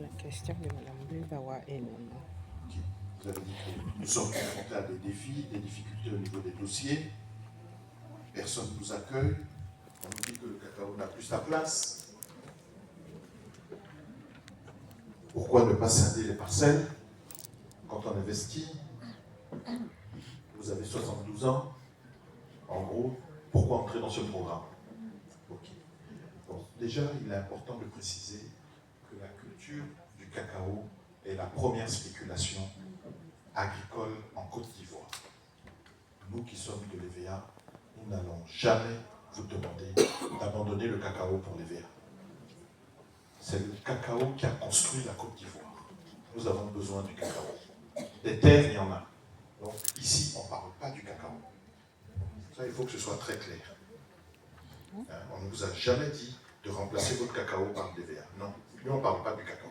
La question de Mme Bulbawa est non. Vous avez dit que nous sommes confrontés à des défis, des difficultés au niveau des dossiers. Personne ne nous accueille. On nous dit que le cacao n'a plus sa place. Pourquoi ne pas scinder les parcelles quand on investit? Vous avez 72 ans. En gros, pourquoi entrer dans ce programme? Ok. Bon, déjà, il est important de préciser que la culture du cacao est la première spéculation agricole en Côte d'Ivoire. Nous qui sommes de l'EVA, nous n'allons jamais vous demander d'abandonner le cacao pour l'EVA. C'est le cacao qui a construit la Côte d'Ivoire. Nous avons besoin du cacao. Des terres, il y en a. Donc ici, on ne parle pas du cacao. Ça, il faut que ce soit très clair. On ne vous a jamais dit de remplacer votre cacao par l'EVA. Non, nous on ne parle pas du cacao.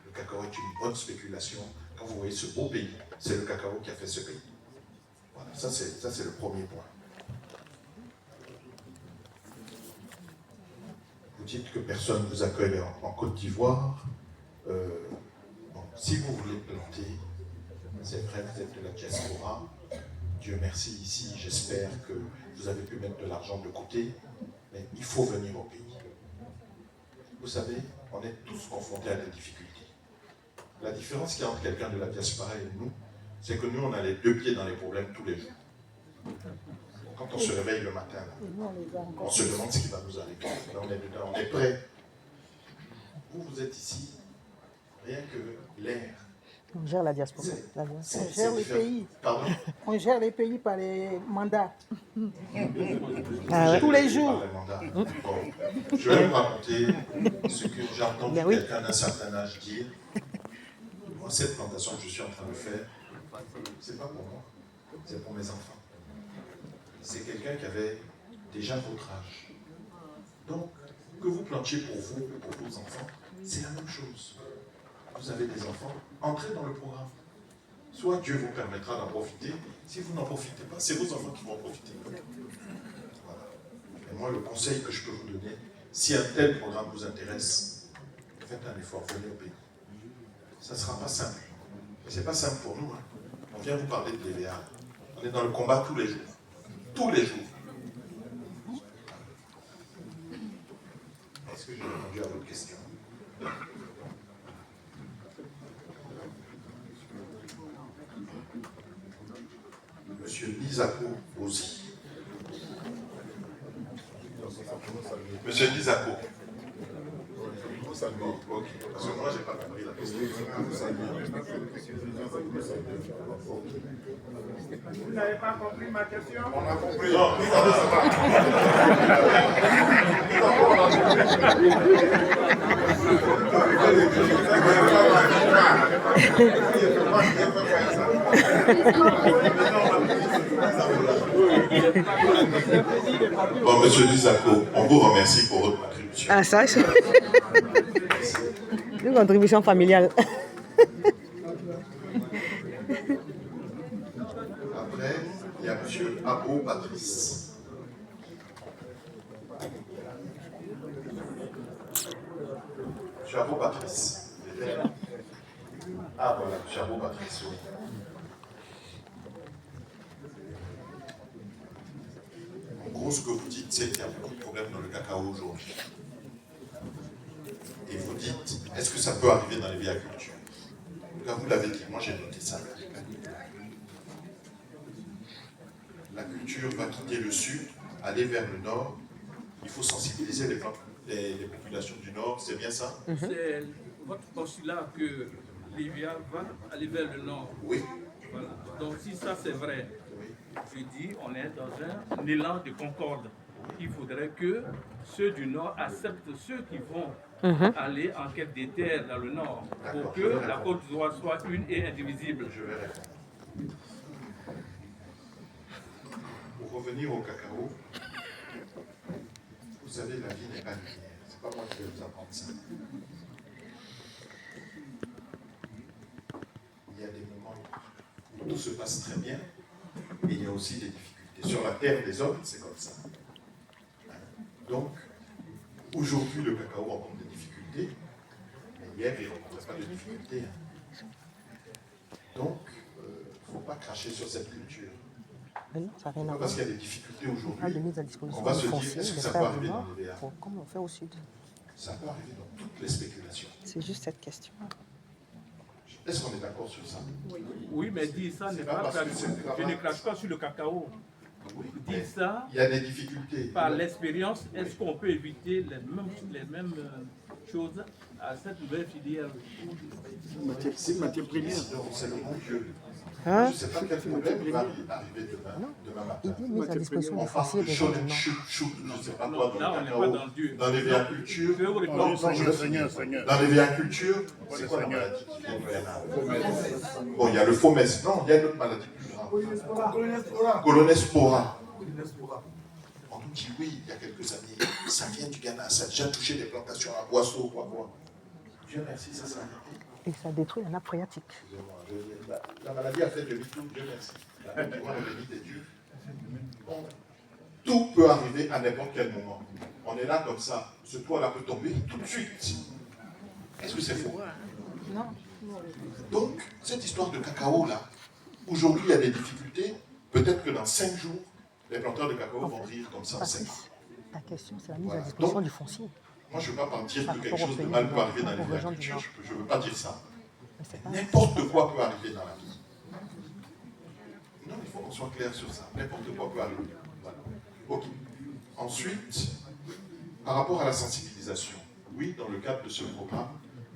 Le cacao est une bonne spéculation. Quand vous voyez ce beau pays, c'est le cacao qui a fait ce pays. Voilà, ça c'est le premier point. Vous dites que personne ne vous accueille en Côte d'Ivoire. Bon, si vous voulez planter, c'est vrai, vous êtes de la diaspora. Dieu merci, ici, j'espère que vous avez pu mettre de l'argent de côté, mais il faut venir au pays. Vous savez, on est tous confrontés à des difficultés. La différence qu'il y a entre quelqu'un de la diaspora et nous, c'est que nous, on a les deux pieds dans les problèmes tous les jours. Quand on se réveille le matin, on se demande ce qui va nous arriver. Là, on est dedans, on est prêt. Vous êtes ici, rien que l'air. On gère la diaspora. On gère les pays. Pardon? On gère les pays par les mandats. Ah, tous les jours. Bon, je vais vous raconter ce que j'ai entendu quelqu'un d'un certain âge dire. Moi, cette plantation que je suis en train de faire, c'est pas pour moi, c'est pour mes enfants. C'est quelqu'un qui avait déjà votre âge. Donc, que vous plantiez pour vous ou pour vos enfants, c'est la même chose. Vous avez des enfants, entrez dans le programme. Soit Dieu vous permettra d'en profiter, si vous n'en profitez pas, c'est vos enfants qui vont en profiter. Voilà. Et moi, le conseil que je peux vous donner, si un tel programme vous intéresse, faites un effort, venez au pays. Ça ne sera pas simple. Mais ce n'est pas simple pour nous. Hein. On vient vous parler de l'EVA. On est dans le combat tous les jours. Tous les jours. Est-ce que j'ai répondu à votre question? Monsieur Nizako aussi. Monsieur Nizako. Ok, parce que moi, je n'ai pas compris la question. Vous n'avez pas compris ma question? On a compris. Bon, monsieur Nizako, on vous remercie pour votre contribution. Ah, ça, c'est une contribution familiale. Après, il y a monsieur Abo Patrice. Monsieur Abo Patrice. Ah, voilà, monsieur Abo Patrice, oui. En gros, ce que vous dites, c'est qu'il y a beaucoup de problèmes dans le cacao aujourd'hui. Et vous dites, est-ce que ça peut arriver dans les biacultures? Là, vous l'avez dit, moi j'ai noté ça. La culture va quitter le sud, aller vers le nord. Il faut sensibiliser les populations du nord, c'est bien ça? C'est votre postulat que l'IVIA va aller vers le nord. Oui. Voilà. Donc si ça c'est vrai, Oui. je dis on est dans un élan de concorde. Il faudrait que ceux du nord acceptent ceux qui vont aller en quête des terres dans le nord pour que la Côte d'Ivoire soit une et indivisible. Je vais répondre. Pour revenir au cacao, vous savez, la vie n'est pas linéaire. C'est pas moi qui vais vous apprendre ça. Il y a des moments où tout se passe très bien, et il y a aussi des difficultés. Sur la terre des hommes, c'est comme ça. Donc, aujourd'hui, le cacao rencontre des difficultés, mais hier, il ne rencontrait pas de difficultés. Donc, il ne faut pas cracher sur cette culture. Mais non, ça n'a rien à Pas voir. parce qu'il y a des difficultés On parle aujourd'hui, de mise à on disposition va du se dire, foncier, est-ce que des ça peut frères du arriver Nord, dans les VA? comme on fait au Sud. Ça peut arriver dans toutes les spéculations. C'est juste cette question. Est-ce qu'on est d'accord sur ça? Oui, mais dire ça n'est C'est pas pas parce que cracher. c'est le Je travail. ne crache pas sur le cacao. Oui, Dire mais ça il y a des difficultés. par l'expérience, est-ce qu'on peut éviter les mêmes choses à cette nouvelle filière? Matière première. Donc, c'est le bon Dieu. Hein? Je ne sais pas quel problème va arriver demain matin. Il dit mise à disposition On du parle foncier de des gens du shoot, Nord. shoot, je ne sais pas Non, quoi, dans là, le on n'est cacao, pas dans Dieu. dans les véhicultures. Je vais vous répondre. Seigneur. Dans les véhicultures, c'est quoi la maladie qui fait le Ghana? Bon, il y a le FOMES. Non, il y a une autre maladie plus grave. Coloneспora. On nous dit oui, il y a quelques années, ça vient du Ghana, ça a déjà touché des plantations à Boisseau, quoi. Dieu merci, ça s'est arrêté. Et ça détruit la nappe phréatique. Excusez-moi, la maladie a fait demi-tour, Dieu merci. La main du roi est bénie des dieux. Bon, tout peut arriver à n'importe quel moment. On est là comme ça, ce toit-là peut tomber tout de suite. Est-ce que c'est faux? Non. Donc, cette histoire de cacao là, aujourd'hui il y a des difficultés, peut-être que dans 5 jours, les planteurs de cacao vont rire comme ça, on ne sait pas. Patrice, ta question, c'est la mise Voilà. à disposition Donc, du foncier. Moi je ne veux pas dire Par que quelque rapport chose aux de pays mal du peut Nord, arriver dans aux les régions du agricultures, Nord. je ne veux pas dire ça. Mais c'est pas- N'importe quoi peut arriver dans la vie. Non, il faut qu'on soit clair sur ça. N'importe quoi peut arriver. Voilà. Ok. Ensuite, par rapport à la sensibilisation, oui, dans le cadre de ce programme,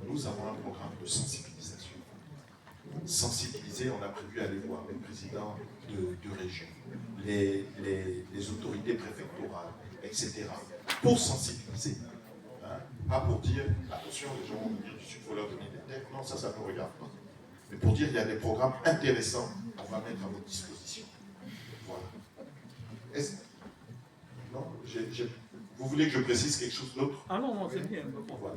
nous avons un programme de sensibilisation. Sensibiliser, on a prévu aller voir les présidents de région, les autorités préfectorales, etc. Pour sensibiliser. Hein, pas pour dire, attention, les gens vont venir du Sud, il faut leur donner des terres. Non, ça ne nous regarde pas. Mais pour dire qu'il y a des programmes intéressants qu'on va mettre à votre disposition. Voilà. Non, vous voulez que je précise quelque chose d'autre? Ah non, non, c'est bien. Voilà.